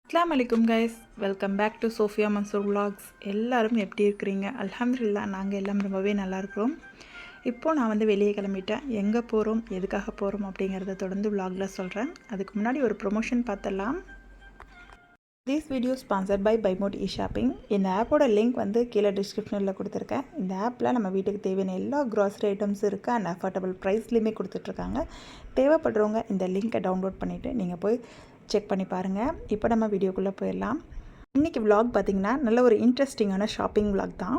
அஸ்ஸலாமு அலைக்கும் guys, welcome back to Sophia Mansoor vlogs. எல்லாரும் எப்படி இருக்கிறீங்க? அல்ஹம்துலில்லாஹ் நாங்கள் எல்லாம் ரொம்பவே நல்லா இருக்கிறோம். இப்போது நான் வந்து வெளியே கிளம்பிட்டேன். எங்கே போகிறோம், எதுக்காக போகிறோம் அப்படிங்கிறத தொடர்ந்து விலாகில் சொல்கிறேன். அதுக்கு முன்னாடி ஒரு ப்ரொமோஷன் பார்த்துடலாம். This video sponsored by Bymode e shopping. இந்த ஆப்போட லிங்க் வந்து கீழே டிஸ்கிரிப்ஷனில் கொடுத்துருக்கேன். இந்த ஆப்பில் நம்ம வீட்டுக்கு தேவையான எல்லா க்ராசரி ஐட்டம்ஸ் இருக்குது அண்ட் அஃபோர்டபுள் ப்ரைஸ்லேயுமே கொடுத்துட்ருக்காங்க. தேவைப்படுறவங்க இந்த லிங்க்கை டவுன்லோட் பண்ணிவிட்டு நீங்கள் போய் செக் பண்ணி பாருங்கள். இப்போ நம்ம வீடியோக்குள்ளே போயிடலாம். இன்றைக்கி விலாக் பார்த்திங்கன்னா நல்ல ஒரு இன்ட்ரெஸ்டிங்கான ஷாப்பிங் விலாக் தான்.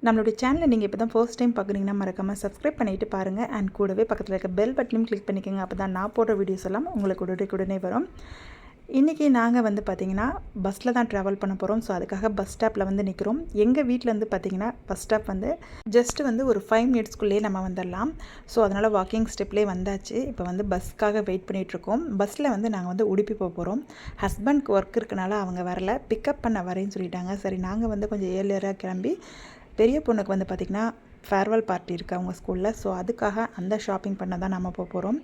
நம்மளுடைய சேனலை நீங்கள் இப்போ தான் ஃபர்ஸ்ட் டைம் பார்க்குறீங்கன்னா மறக்காமல் சப்ஸ்கிரைப் பண்ணிவிட்டு பாருங்கள். அண்ட் கூடவே பக்கத்தில் இருக்க பெல் பட்டனையும் கிளிக் பண்ணிக்கோங்க. அப்போ தான் நான் போடுற வீடியோஸ் எல்லாம் உங்களுக்கு உடனே வரும். இன்றைக்கி நாங்கள் வந்து பார்த்திங்கன்னா பஸ்ஸில் தான் ட்ராவல் பண்ண போகிறோம். ஸோ அதுக்காக பஸ் ஸ்டாப்பில் வந்து நிற்கிறோம். எங்கள் வீட்டிலேருந்து பார்த்திங்கன்னா பஸ் ஸ்டாப் வந்து ஜஸ்ட்டு வந்து ஒரு 5 மினிட்ஸ்க்குள்ளேயே நம்ம வந்துடலாம். ஸோ அதனால் வாக்கிங் ஸ்டெப்லேயே வந்தாச்சு. இப்போ வந்து பஸ்ஸுக்காக வெயிட் பண்ணிகிட்ருக்கோம். பஸ்ஸில் வந்து நாங்கள் வந்து உடுப்பி போக போகிறோம். ஹஸ்பண்ட்க்கு ஒர்க் இருக்கனால அவங்க வரல, பிக்கப் பண்ண வரேன்னு சொல்லிட்டாங்க. சரி, நாங்கள் வந்து கொஞ்சம் ஏர்லியராக கிளம்பி பெரிய பொண்ணுக்கு வந்து பார்த்திங்கன்னா ஃபேர்வெல் பார்ட்டி இருக்குது அவங்க ஸ்கூலில். ஸோ அதுக்காக அந்த ஷாப்பிங் பண்ண தான் நம்ம போக போகிறோம்.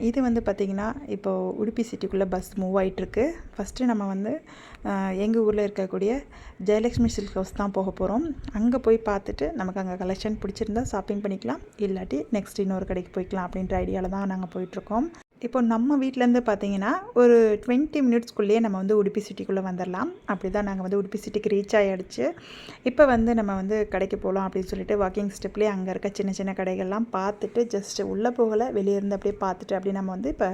இது வந்து பார்த்திங்கன்னா இப்போது உடுப்பி சிட்டிக்குள்ளே பஸ் மூவ் ஆகிட்டுருக்கு. ஃபஸ்ட்டு நம்ம வந்து எங்கள் ஊரில் இருக்கக்கூடிய ஜெயலக்ஷ்மி சில்க் ஹவுஸ் தான் போக போகிறோம். அங்கே போய் பார்த்துட்டு நமக்கு அங்கே கலெக்ஷன் பிடிச்சிருந்தா ஷாப்பிங் பண்ணிக்கலாம், இல்லாட்டி நெக்ஸ்ட் இன்னொரு கடைக்கு போய்க்கலாம் அப்படின்ற ஐடியாவில் தான் நாங்கள் போயிட்டுருக்கோம். இப்போ நம்ம வீட்டிலேருந்து பார்த்தீங்கன்னா ஒரு 20 மினிட்ஸ்க்குள்ளேயே நம்ம வந்து உடுப்பி சிட்டிக்குள்ளே வந்துடலாம். அப்படி தான் நாங்கள் வந்து உடுப்பி சிட்டிக்கு ரீச் ஆகிடுச்சு. இப்போ வந்து நம்ம வந்து கடைக்கு போகலாம் அப்படின்னு சொல்லிட்டு வாக்கிங் ஸ்டெப்லேயே அங்கே இருக்க சின்ன சின்ன கடைகள்லாம் பார்த்துட்டு ஜஸ்ட்டு உள்ளே போகலை, வெளியே இருந்து அப்படியே பார்த்துட்டு அப்படியே நம்ம வந்து இப்போ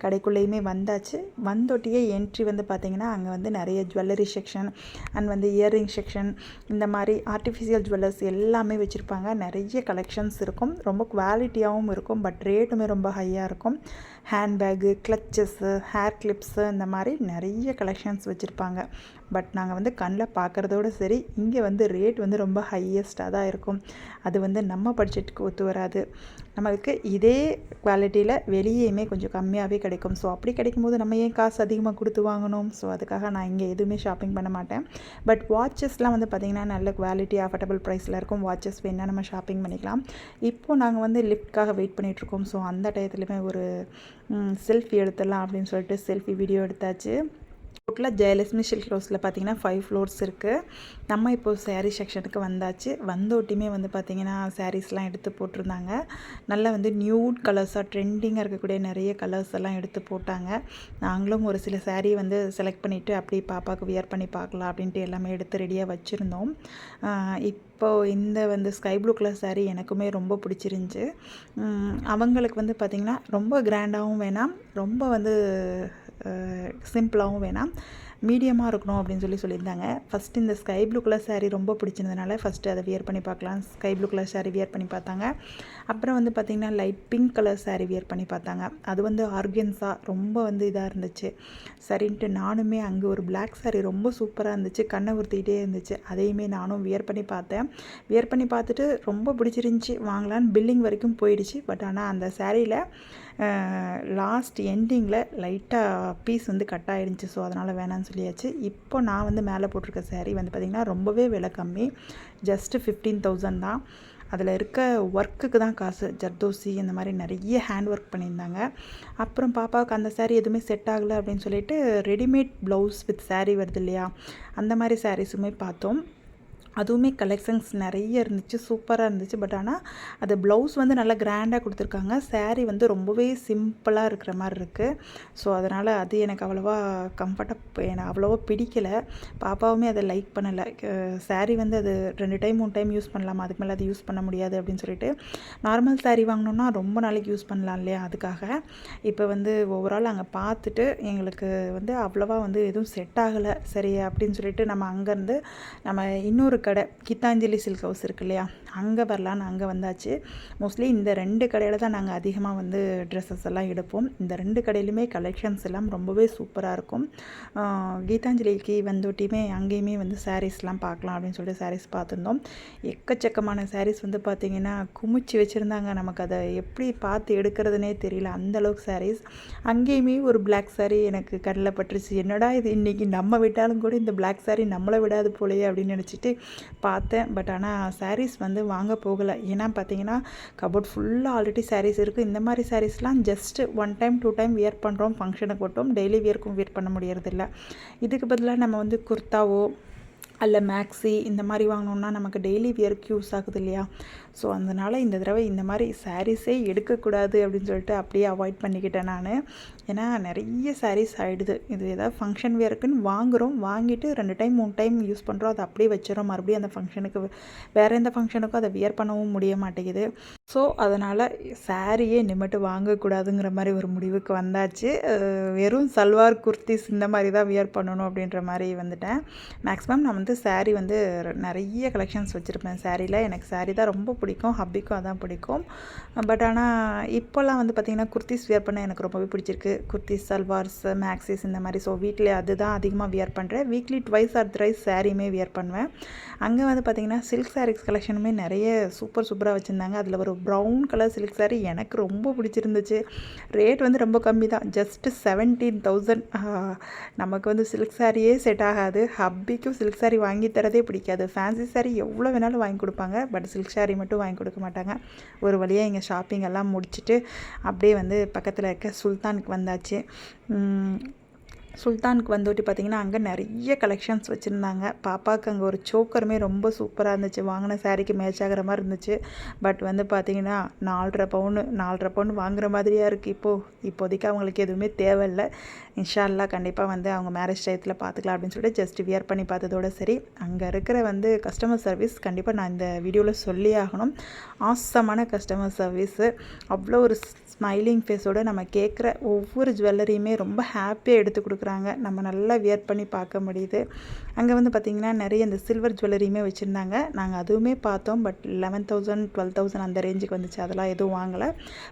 கடைக்குள்ளேயுமே வந்தாச்சு. வந்தோட்டியே என்ட்ரி வந்து பார்த்திங்கன்னா அங்கே வந்து நிறைய ஜுவல்லரி செக்ஷன் அண்ட் வந்து இயர்ரிங் செக்ஷன், இந்த மாதிரி ஆர்டிஃபிஷியல் ஜுவல்லர்ஸ் எல்லாமே வச்சுருப்பாங்க. நிறைய கலெக்ஷன்ஸ் இருக்கும், ரொம்ப குவாலிட்டியாகவும் இருக்கும், பட் ரேட்டுமே ரொம்ப ஹையாக இருக்கும். ஹேண்ட்பேக்கு, கிளச்சஸ்ஸு, ஹேர் கிளிப்ஸு, இந்த மாதிரி நிறைய கலெக்ஷன்ஸ் வச்சுருப்பாங்க. பட் நாங்கள் வந்து கண்ணில் பார்க்குறதோடு சரி, இங்கே வந்து ரேட் வந்து ரொம்ப ஹையஸ்ட்டாக தான் இருக்கும். அது வந்து நம்ம பட்ஜெட்டுக்கு ஒத்து வராது. நம்மளுக்கு இதே குவாலிட்டியில் வெளியேயுமே கொஞ்சம் கம்மியாகவே கிடைக்கும். ஸோ அப்படி கிடைக்கும்போது நம்ம ஏன் காசு அதிகமாக கொடுத்து வாங்கணும்? ஸோ அதுக்காக நான் இங்கே எதுவுமே ஷாப்பிங் பண்ண மாட்டேன். பட் வாட்சஸ்லாம் வந்து பார்த்திங்கன்னா நல்ல குவாலிட்டி, அஃபோர்டபுள் ப்ரைஸில் இருக்கும். வாட்சஸ் வேணால் நம்ம ஷாப்பிங் பண்ணிக்கலாம். இப்போது நாங்கள் வந்து லிஃப்ட்காக வெயிட் பண்ணிகிட்ருக்கோம். ஸோ அந்த டயத்துலையுமே ஒரு செல்ஃபி எடுத்துடலாம் அப்படின்னு சொல்லிட்டு செல்ஃபி வீடியோ எடுத்தாச்சு. டோட்டலாக ஜெயலக்ஷ்மி சில்க் ஹவுஸில் பார்த்திங்கன்னா 5 ஃப்ளோர்ஸ் இருக்குது. நம்ம இப்போது சாரீ செக்ஷனுக்கு வந்தாச்சு. வந்தோட்டியுமே வந்து பார்த்திங்கன்னா சாரீஸ்லாம் எடுத்து போட்டிருந்தாங்க. நல்லா வந்து நியூட் கலர்ஸாக ட்ரெண்டிங்காக இருக்கக்கூடிய நிறைய கலர்ஸ் எல்லாம் எடுத்து போட்டாங்க. நாங்களும் ஒரு சில சாரீ வந்து செலக்ட் பண்ணிவிட்டு அப்படி பாப்பாவுக்கு வியர் பண்ணி பார்க்கலாம் அப்படின்ட்டு எல்லாமே எடுத்து ரெடியாக வச்சுருந்தோம். இப்போது இந்த வந்து ஸ்கை ப்ளூ கலர் சாரீ எனக்குமே ரொம்ப பிடிச்சிருந்துச்சி. அவங்களுக்கு வந்து பார்த்திங்கன்னா ரொம்ப கிராண்டாகவும் வேணாம், ரொம்ப வந்து சிம்பிளாகவும் வேணாம், மீடியமாக இருக்கணும் அப்படின்னு சொல்லியிருந்தாங்க. ஃபஸ்ட்டு இந்த ஸ்கை ப்ளூ கலர் சாரீ ரொம்ப பிடிச்சிருந்ததுனால ஃபஸ்ட்டு அதை வியர் பண்ணி பார்க்கலாம். Sky blue colour sari wear பண்ணி பார்த்தாங்க. அப்புறம் வந்து பார்த்திங்கன்னா light pink colour sari wear பண்ணி பார்த்தாங்க. அது வந்து ஆர்கன்ஸா ரொம்ப வந்து இதாக இருந்துச்சு. சரின்ட்டு நானுமே அங்கே ஒரு பிளாக் சாரீ ரொம்ப சூப்பராக இருந்துச்சு, கண்ணை உறுத்திக்கிட்டே இருந்துச்சு. அதையுமே நானும் வியர் பண்ணி பார்த்தேன். வியர் பண்ணி பார்த்துட்டு ரொம்ப பிடிச்சிருந்துச்சி, வாங்கலான்னு பில்லிங் வரைக்கும் போயிடுச்சு. பட் ஆனால் அந்த சாரியில் லாஸ்ட் எண்டிங்கில் லைட்டாக பீஸ் வந்து கட் ஆகிடுச்சு. ஸோ அதனால் வேணான்னு சொல்லியாச்சு. இப்போ நான் வந்து மேலே போட்டிருக்க சாரீ வந்து பார்த்திங்கன்னா ரொம்பவே விலை கம்மி, ஜஸ்ட்டு 15,000 தான். அதில் இருக்க ஒர்க்குக்கு தான் காசு. ஜர்தோசி இந்த மாதிரி நிறைய ஹேண்ட் ஒர்க் பண்ணியிருந்தாங்க. அப்புறம் பாப்பாவுக்கு அந்த சாரீ எதுவுமே செட் ஆகலை அப்படின்னு சொல்லிட்டு ரெடிமேட் ப்ளவுஸ் வித் சாரீ வருது இல்லையா, அந்த மாதிரி சாரீஸுமே பார்த்தோம். அதுவுமே கலெக்ஷன்ஸ் நிறைய இருந்துச்சு, சூப்பராக இருந்துச்சு. பட் ஆனால் அது ப்ளவுஸ் வந்து நல்லா கிராண்டாக கொடுத்துருக்காங்க, சாரீ வந்து ரொம்பவே சிம்பிளாக இருக்கிற மாதிரி இருக்குது. ஸோ அதனால் அது எனக்கு அவ்வளோவா எனக்கு அவ்வளோவா பிடிக்கலை. பாப்பாவுமே அதை லைக் பண்ணலை. சாரீ வந்து அது 2 டைம் 3 டைம் யூஸ் பண்ணலாமா, அதுக்கு மேலே அது யூஸ் பண்ண முடியாது அப்படின்னு சொல்லிட்டு நார்மல் சாரீ வாங்கினோன்னா ரொம்ப நாளைக்கு யூஸ் பண்ணலாம் இல்லையா, அதுக்காக இப்போ வந்து ஓவரால் அங்கே பார்த்துட்டு எங்களுக்கு வந்து அவ்வளோவா வந்து எதுவும் செட் ஆகலை. சரி அப்படின்னு சொல்லிட்டு நம்ம அங்கேருந்து நம்ம இன்னொரு கடை கீதாஞ்சலி சில்க் ஹவுஸ் இருக்கு இல்லையா, அங்கே வரலான்னு அங்கே வந்தாச்சு. மோஸ்ட்லி இந்த 2 கடையில் தான் நாங்கள் அதிகமாக வந்து ட்ரெஸ்ஸஸ் எல்லாம் எடுப்போம். இந்த 2 கடையிலுமே கலெக்ஷன்ஸ் எல்லாம் ரொம்பவே சூப்பராக இருக்கும். கீதாஞ்சலிக்கு வந்தோட்டியுமே அங்கேயுமே வந்து சாரீஸ்லாம் பார்க்கலாம் அப்படின்னு சொல்லிட்டு சாரீஸ் பார்த்துருந்தோம். எக்கச்சக்கமான சாரீஸ் வந்து பார்த்திங்கன்னா குமிச்சு வச்சுருந்தாங்க. நமக்கு அதை எப்படி பார்த்து எடுக்கிறதுனே தெரியல, அந்தளவுக்கு சாரீஸ். அங்கேயுமே ஒரு பிளாக் சாரீ எனக்கு கண்ணில் பட்டுருச்சு. என்னடா இது, இன்றைக்கி நம்ம விட்டாலும் கூட இந்த பிளாக் சாரீ நம்மளை விடாது போலையே அப்படின்னு நினச்சிட்டு பார்த்தேன். பட் ஆனால் சாரீஸ் வந்து வாங்க போகலை. ஏன்னா பார்த்தீங்கன்னா கபோர்ட் ஃபுல்லாக ஆல்ரெடி சாரீஸ் இருக்குது. இந்த மாதிரி சாரீஸ்லாம் ஜஸ்ட்டு 1 டைம் 2 டைம் வியர் பண்ணுறோம், ஃபங்க்ஷனுக்கு மட்டும். டெய்லி வியர்க்கும் வியர் பண்ண முடியறதில்ல. இதுக்கு பதிலாக நம்ம வந்து குர்தாவோ அல்ல மேக்ஸி இந்த மாதிரி வாங்கினோம்னா நமக்கு டெய்லி வியர்க்கு யூஸ் ஆகுது இல்லையா? ஸோ அதனால் இந்த தடவை இந்த மாதிரி சாரீஸே எடுக்கக்கூடாது அப்படின்னு சொல்லிட்டு அப்படியே அவாய்ட் பண்ணிக்கிட்டேன் நான். ஏன்னா நிறைய சாரீஸ் ஆகிடுது. இது ஏதாவது ஃபங்க்ஷன் வியர்க்குன்னு வாங்குகிறோம், வாங்கிட்டு 2 டைம் 3 டைம் யூஸ் பண்ணுறோம், அதை அப்படியே வச்சிடறோம். மறுபடியும் அந்த ஃபங்க்ஷனுக்கு வேறு எந்த ஃபங்க்ஷனுக்கும் அதை வியர் பண்ணவும் முடிய மாட்டேங்குது. ஸோ அதனால் சாரியே இனிமேட்டு வாங்கக்கூடாதுங்கிற மாதிரி ஒரு முடிவுக்கு வந்தாச்சு. வெறும் சல்வார் குர்த்திஸ் இந்த மாதிரி தான் வியர் பண்ணணும் அப்படின்ற மாதிரி வந்துட்டேன். மேக்ஸிமம் நான் வந்து சாரீ வந்து நிறைய கலெக்ஷன்ஸ் வச்சுருப்பேன். சாரியில் எனக்கு சாரீ தான் ரொம்ப பிடிக்கும், ஹப்பிக்கும் அதான் பிடிக்கும். பட் ஆனால் இப்போல்லாம் வந்து பார்த்திங்கன்னா குர்த்திஸ் வியர் பண்ண எனக்கு ரொம்பவே பிடிச்சிருக்கு. குர்த்திஸ், சல்வார்ஸ், மேக்ஸிஸ் இந்த மாதிரி. ஸோ வீட்டில் அதுதான் அதிகமாக வியர் பண்ணுறேன். வீக்லி 2 ஆர் 3 சாரியுமே வியர் பண்ணுவேன். அங்கே வந்து பார்த்திங்கன்னா சில்க் சாரீஸ் கலெக்ஷனுமே நிறைய சூப்பராக வச்சுருந்தாங்க. அதில் ஒரு ப்ரௌன் கலர் சில்க் சாரீ எனக்கு ரொம்ப பிடிச்சிருந்துச்சு. ரேட் வந்து ரொம்ப கம்மி தான், ஜஸ்ட்டு 17,000. நமக்கு வந்து சில்க் சாரியே செட் ஆகாது. ஹப்பிக்கும் சில்க் சாரீ வாங்கி தரதே பிடிக்காது. ஃபேன்சி சாரீ எவ்வளோ வேணாலும் வாங்கி கொடுப்பாங்க, பட் சில்க் சாரீ மட்டும் வாங்கி கொடுக்க மாட்டாங்க. ஒரு வழியாக இங்கே ஷாப்பிங் எல்லாம் முடிச்சுட்டு அப்படியே வந்து பக்கத்தில் இருக்க சுல்தானுக்கு வந்தாச்சு. சுல்தானுக்கு வந்துட்டு பார்த்திங்கன்னா அங்கே நிறைய கலெக்ஷன்ஸ் வச்சுருந்தாங்க. பாப்பாவுக்கு அங்கே ஒரு சோக்கருமே ரொம்ப சூப்பராக இருந்துச்சு, வாங்கின சாரீக்கு மேட்ச் ஆகிற மாதிரி இருந்துச்சு. பட் வந்து பார்த்திங்கன்னா 4.5 பவுன் வாங்குற மாதிரியாக இருக்குது. இப்போதைக்கு அவங்களுக்கு எதுவுமே தேவையில்லை. இன்ஷா அல்லாஹ் கண்டிப்பாக வந்து அவங்க மேரேஜ் டயத்தில் பார்த்துக்கலாம் அப்படின்னு சொல்லிட்டு ஜஸ்ட் வியர் பண்ணி பார்த்ததோட சரி. அங்கே இருக்கிற வந்து கஸ்டமர் சர்வீஸ் கண்டிப்பாக நான் இந்த வீடியோவில் சொல்லி ஆகணும். ஆசமான கஸ்டமர் சர்வீஸு. அவ்வளோ ஒரு ஸ்மைலிங் ஃபேஸோடு நம்ம கேட்குற ஒவ்வொரு ஜுவல்லரியுமே ரொம்ப ஹாப்பியாக எடுத்து கொடுக்குறாங்க. நம்ம நல்லா வியர் பண்ணி பார்க்க முடியுது. அங்கே வந்து பார்த்திங்கன்னா நிறைய இந்த சில்வர் ஜுவல்லரியுமே வச்சுருந்தாங்க. நாங்கள் அதுவுமே பார்த்தோம். பட் 11,000 12,000 அந்த ரேஞ்சுக்கு வந்துச்சு. அதெல்லாம் எதுவும் வாங்கலை.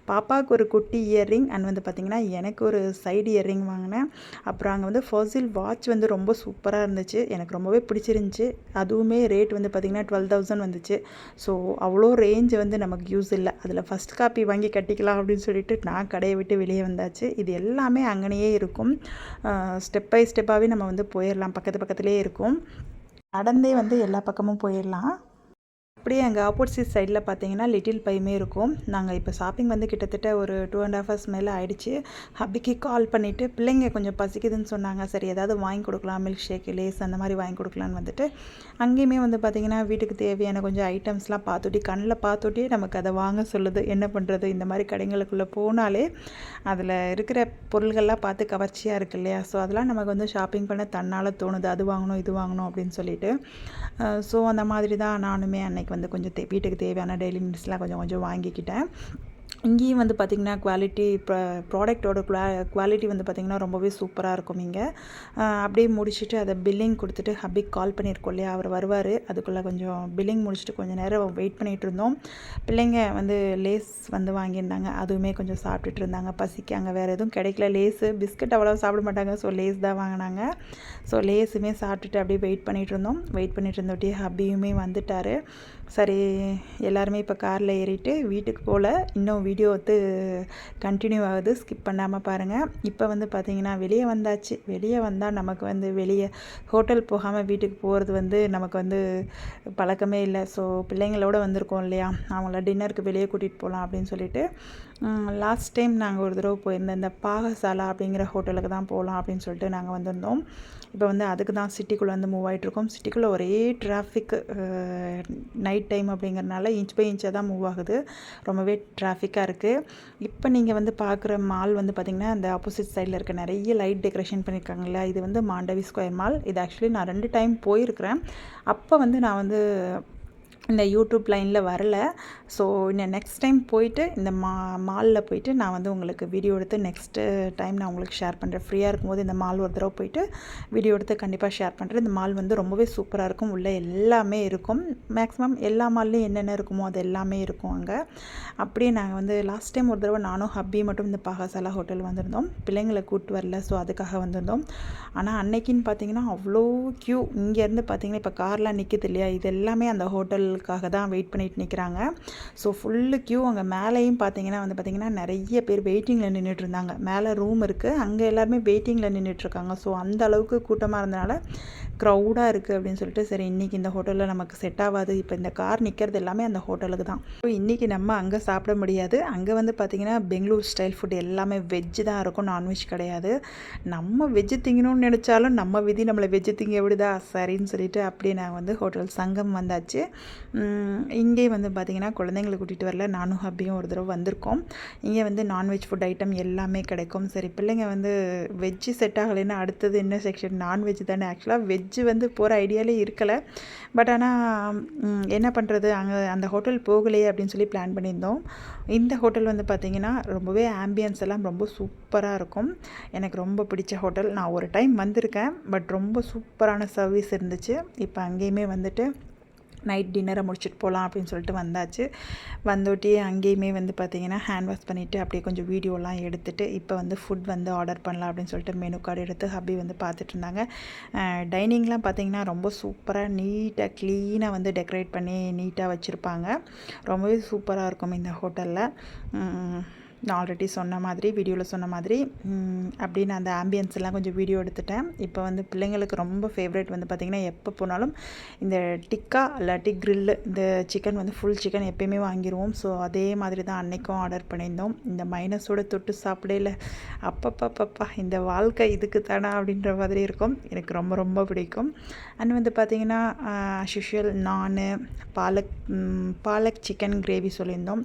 பாப்பாவுக்கு ஒரு குட்டி இயர்ரிங் அண்ட் வந்து பார்த்திங்கன்னா எனக்கு ஒரு சைடு இயர்ரிங் வாங்கினேன். அப்புறம் அங்கே வந்து ஃபாசில் வாட்ச் வந்து ரொம்ப சூப்பராக இருந்துச்சு, எனக்கு ரொம்பவே பிடிச்சிருந்துச்சி. அதுவுமே ரேட் வந்து பார்த்திங்கன்னா 12,000 வந்துச்சு. ஸோ அவ்வளோ ரேஞ்ச் வந்து நமக்கு யூஸ் இல்லை. அதில் ஃபஸ்ட் காப்பி வாங்கி கட்டிக்கலாம் அப்படின்னு சொல்லிட்டு நான் கடையை விட்டு வெளியே வந்தாச்சு. இது எல்லாமே அங்கனையே இருக்கும். ஸ்டெப் பை ஸ்டெப்பாகவே நம்ம வந்து போயிடலாம். பக்கத்துலேயே இருக்கும். நடந்தே வந்து எல்லா பக்கமும் போயிடலாம். அப்படியே அங்கே ஆப்போசிட் சைடில் பார்த்தீங்கன்னா லிட்டில் பையுமே இருக்கும். நாங்கள் இப்போ ஷாப்பிங் வந்து கிட்டத்தட்ட ஒரு 2.5 hours மேலே ஆகிடுச்சு. ஹப்பிக்கு கால் பண்ணிவிட்டு பிள்ளைங்க கொஞ்சம் பசிக்குதுன்னு சொன்னாங்க. சரி ஏதாவது வாங்கி கொடுக்கலாம், மில்க் ஷேக், லேஸ் அந்த மாதிரி வாங்கி கொடுக்கலான்னு வந்துட்டு அங்கேயுமே வந்து பார்த்திங்கன்னா வீட்டுக்கு தேவையான கொஞ்சம் ஐட்டம்ஸ்லாம் கண்ணில் பார்த்துட்டே நமக்கு அதை வாங்க சொல்லுது. என்ன பண்ணுறது, இந்த மாதிரி கடைங்களுக்குள்ளே போனாலே அதில் இருக்கிற பொருள்கள்லாம் பார்த்து கவர்ச்சியாக இருக்குது இல்லையா? ஸோ அதெல்லாம் நமக்கு வந்து ஷாப்பிங் பண்ண தன்னால் தோணுது, அது வாங்கணும் இது வாங்கணும் அப்படின்னு சொல்லிட்டு. ஸோ அந்த மாதிரி தான் நானுமே அன்னைக்கு வந்து கொஞ்சம் வீட்டுக்கு தேவையான டெய்லி நீட்ஸ்லாம் கொஞ்சம் வாங்கிக்கிட்டேன். இங்கேயும் வந்து பார்த்திங்கன்னா ப்ராடக்டோட குவாலிட்டி வந்து பார்த்திங்கன்னா ரொம்பவே சூப்பராக இருக்கும். இங்கே அப்படியே முடிச்சுட்டு அதை பில்லிங் கொடுத்துட்டு ஹப்பிக்கு கால் பண்ணியிருக்கோம் இல்லையா, அவர் வருவார். அதுக்குள்ளே கொஞ்சம் பில்லிங் முடிச்சுட்டு கொஞ்சம் நேரம் வெயிட் பண்ணிகிட்டு இருந்தோம். பிள்ளைங்க வந்து லேஸ் வந்து வாங்கியிருந்தாங்க, அதுவுமே கொஞ்சம் சாப்பிட்டுட்டு இருந்தாங்க. பசிக்கு அங்கே வேறு எதுவும் கிடைக்கல. லேஸு பிஸ்கட் அவ்வளோ சாப்பிட மாட்டாங்க, ஸோ லேஸ் தான் வாங்கினாங்க. ஸோ லேஸுமே சாப்பிட்டுட்டு அப்படியே வெயிட் பண்ணிகிட்டு இருந்தோட்டியே ஹப்பியுமே வந்துட்டார். சரி எல்லாருமே இப்போ காரில் ஏறிட்டு வீட்டுக்கு போல். இன்னும் வீடியோ வந்து கண்டினியூ ஆகுது, ஸ்கிப் பண்ணாமல் பாருங்கள். இப்போ வந்து பார்த்திங்கன்னா வெளியே வந்தாச்சு. வெளியே வந்தால் நமக்கு வந்து வெளியே ஹோட்டல் போகாமல் வீட்டுக்கு போகிறது வந்து நமக்கு வந்து பழக்கமே இல்லை. ஸோ பிள்ளைங்களோட வந்திருக்கோம் இல்லையா, அவங்கள டின்னருக்கு வெளியே கூட்டிகிட்டு போகலாம் அப்படின்னு சொல்லிட்டு லாஸ்ட் டைம் நாங்கள் ஒரு தடவை போயிருந்தோம். இந்த பாகசாலா அப்படிங்கிற ஹோட்டலுக்கு தான் போகலாம் அப்படின்னு சொல்லிட்டு நாங்கள் வந்திருந்தோம். இப்போ வந்து அதுக்கு தான் சிட்டிக்குள்ளே வந்து மூவ் ஆகிட்ருக்கோம். சிட்டிக்குள்ளே ஒரே டிராஃபிக்கு, நைட் டைம் அப்படிங்கிறனால இன்ச் பை இன்ச்சாக தான் மூவ் ஆகுது. ரொம்பவே டிராஃபிக்காக இருக்குது. இப்போ நீங்கள் வந்து பார்க்குற மால் வந்து பார்த்திங்கன்னா அந்த ஆப்போசிட் சைடில் இருக்க நிறைய லைட் டெக்கரேஷன் பண்ணியிருக்காங்கல்ல, இது வந்து மாண்டவி ஸ்கொயர் மால். இது ஆக்சுவலி நான் 2 டைம் போயிருக்கிறேன். அப்போ வந்து நான் வந்து இந்த யூடியூப் லைனில் வரல. ஸோ இன்னும் நெக்ஸ்ட் டைம் போயிட்டு இந்த மாலில் போயிட்டு நான் வந்து உங்களுக்கு வீடியோ எடுத்து நெக்ஸ்ட்டு டைம் நான் உங்களுக்கு ஷேர் பண்ணுறேன். ஃப்ரீயாக இருக்கும்போது இந்த மால் ஒரு தடவை போயிட்டு வீடியோ எடுத்து கண்டிப்பாக ஷேர் பண்ணுறேன். இந்த மால் வந்து ரொம்பவே சூப்பராக இருக்கும். உள்ளே எல்லாமே இருக்கும். மேக்ஸிமம் எல்லா மால்லையும் என்னென்ன இருக்குமோ அது எல்லாமே இருக்கும் அங்கே. அப்படியே நாங்கள் வந்து லாஸ்ட் டைம் ஒரு தடவை நானும் ஹப்பி மட்டும் இந்த பாகசாலா ஹோட்டல் வந்திருந்தோம். பிள்ளைங்களை கூப்பிட்டு வரல, ஸோ அதுக்காக வந்திருந்தோம். ஆனால் அன்னைக்குன்னு பார்த்தீங்கன்னா அவ்வளோ க்யூ. இங்கேருந்து பார்த்தீங்கன்னா இப்போ கார்லாம் நிற்கிது இல்லையா, இது எல்லாமே அந்த ஹோட்டல் ஹோட்டலுக்காக தான் வெயிட் பண்ணிட்டு நிற்கிறாங்க. So full Q. அங்கே மேலேயும் பார்த்தீங்கன்னா நிறைய பேர் வெயிட்டிங்கில் நின்றுட்டு இருந்தாங்க. மேலே ரூம் இருக்குது, அங்கே எல்லாருமே வெயிட்டிங்கில் நின்றுட்டுருக்காங்க. ஸோ அந்த அளவுக்கு கூட்டமாக இருந்தனால க்ரௌடாக இருக்குது அப்படின்னு சொல்லிட்டு, சரி இன்றைக்கி இந்த ஹோட்டலில் நமக்கு செட் ஆகாது, இப்போ இந்த கார் நிற்கிறது எல்லாமே அந்த ஹோட்டலுக்கு தான். ஸோ இன்றைக்கி நம்ம அங்கே சாப்பிட முடியாது. அங்கே வந்து பார்த்திங்கன்னா பெங்களூர் ஸ்டைல் ஃபுட் எல்லாமே வெஜ்ஜு தான் இருக்கும், நான்வெஜ் கிடையாது. நம்ம வெஜ்ஜு திங்கணும்னு நினச்சாலும் நம்ம விதி நம்மளை வெஜ்ஜு திங்க விடுதா, சரின்னு சொல்லிட்டு அப்படியே நான் வந்து ஹோட்டல் சங்கம் வந்தாச்சு. இங்கே வந்து பார்த்திங்கன்னா குழந்தைங்களை கூட்டிகிட்டு வரல, நானும் ஹப்பியும் ஒரு தடவை வந்திருக்கோம். இங்கே வந்து நான்வெஜ் ஃபுட் ஐட்டம் எல்லாமே கிடைக்கும். சரி பிள்ளைங்க வந்து வெஜ்ஜு செட் ஆகலைன்னா அடுத்தது என்ன செக்ஷன், நான்வெஜ் தானே. ஆக்சுவலாக வெஜ்ஜு வந்து போகிற ஐடியாலே இருக்கலை. பட் ஆனால் என்ன பண்ணுறது, அங்கே அந்த ஹோட்டல் போகலையே அப்படின்னு சொல்லி பிளான் பண்ணியிருந்தோம். இந்த ஹோட்டல் வந்து பார்த்திங்கன்னா ரொம்பவே ஆம்பியன்ஸ் எல்லாம் ரொம்ப சூப்பராக இருக்கும். எனக்கு ரொம்ப பிடிச்ச ஹோட்டல். நான் ஒரு டைம் வந்திருக்கேன், பட் ரொம்ப சூப்பரான சர்வீஸ் இருந்துச்சு. இப்போ அங்கேயுமே வந்துட்டு நைட் டின்னரை முடிச்சுட்டு போகலாம் அப்படின்னு சொல்லிட்டு வந்தாச்சு. வந்தோட்டி அங்கேயுமே வந்து பார்த்திங்கன்னா ஹேண்ட் வாஷ் பண்ணிவிட்டு அப்படியே கொஞ்சம் வீடியோலாம் எடுத்துகிட்டு இப்போ வந்து ஃபுட் வந்து ஆர்டர் பண்ணலாம் அப்படின்னு சொல்லிட்டு மெனு கார்டு எடுத்து ஹப்பி வந்து பார்த்துட்டு இருந்தாங்க. டைனிங்லாம் பார்த்திங்கன்னா ரொம்ப சூப்பராக நீட்டாக க்ளீனாக வந்து டெக்கரேட் பண்ணி நீட்டாக வச்சுருப்பாங்க. ரொம்பவே சூப்பராக இருக்கும் இந்த ஹோட்டலில். நான் ஆல்ரெடி சொன்ன மாதிரி வீடியோவில் சொன்ன மாதிரி அப்படின்னு அந்த ஆம்பியன்ஸ் எல்லாம் கொஞ்சம் வீடியோ எடுத்துட்டேன். இப்போ வந்து பிள்ளைங்களுக்கு ரொம்ப ஃபேவரேட் வந்து பார்த்திங்கன்னா எப்போ போனாலும் இந்த டிக்கா இல்லாட்டி க்ரில்லு, இந்த சிக்கன் வந்து ஃபுல் சிக்கன் எப்பயுமே வாங்கிடுவோம். ஸோ அதே மாதிரி தான் அன்றைக்கும் ஆர்டர் பண்ணியிருந்தோம். இந்த மைனஸோடு தொட்டு சாப்பிடல அப்பப்பப்பப்பா இந்த வாழ்க்கை இதுக்கு தானா அப்படின்ற மாதிரி இருக்கும். எனக்கு ரொம்ப ரொம்ப பிடிக்கும். அண்ட் வந்து பார்த்திங்கன்னா அஸ்யூஷுவல் நானு பாலக் சிக்கன் கிரேவி சொல்லியிருந்தோம்.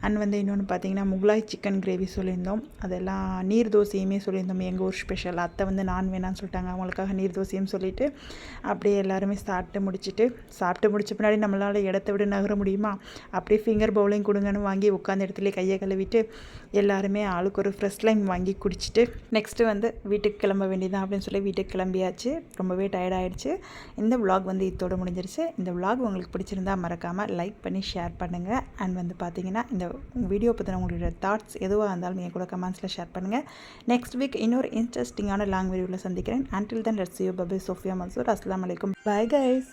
அண்ட் வந்து இன்னொன்று பார்த்திங்கன்னா முகலாய் சிக்கன் கிரேவி சொல்லியிருந்தோம். அதெல்லாம் நீர் தோசையுமே சொல்லியிருந்தோம். எங்கள் ஊர் ஸ்பெஷல். அத்தை வந்து நான் வேணான்னு சொல்லிட்டாங்க, அவங்களுக்காக நீர் தோசையும் சொல்லிவிட்டு அப்படியே எல்லாருமே சாப்பிட்டு முடிச்ச பின்னாடி நம்மளால் இடத்த விட நகர முடியுமா, அப்படியே ஃபிங்கர் பவுலிங் கொடுங்கன்னு வாங்கி உட்காந்த இடத்துல கையை கழுவிட்டு எல்லாருமே ஆளுக்கு ஒரு ஃப்ரெஷ் லைம் வாங்கி குடிச்சிட்டு நெக்ஸ்ட்டு வந்து வீட்டுக்கு கிளம்ப வேண்டியதான் அப்படின்னு சொல்லி வீட்டுக்கு கிளம்பியாச்சு. ரொம்பவே டயர்டாயிடுச்சு. இந்த விலாக் வந்து இதோடு முடிஞ்சிருச்சு. இந்த விலாக் உங்களுக்கு பிடிச்சிருந்தா மறக்காமல் லைக் பண்ணி ஷேர் பண்ணுங்கள். அண்ட் வந்து பார்த்திங்கன்னா இந்த வீடியோ பற்றின உங்களுடைய தாட்ஸ் எதுவாக இருந்தாலும் நீங்கள் கூட கமெண்ட்ஸில் ஷேர் பண்ணுங்கள். நெக்ஸ்ட் வீக் இன்னொரு இன்ட்ரெஸ்டிங்கான லாங் வீடியோவில் சந்திக்கிறேன். Until then let's you bye Sophia Mansoor. அஸ்ஸலாமு அலைக்கும். Bye guys.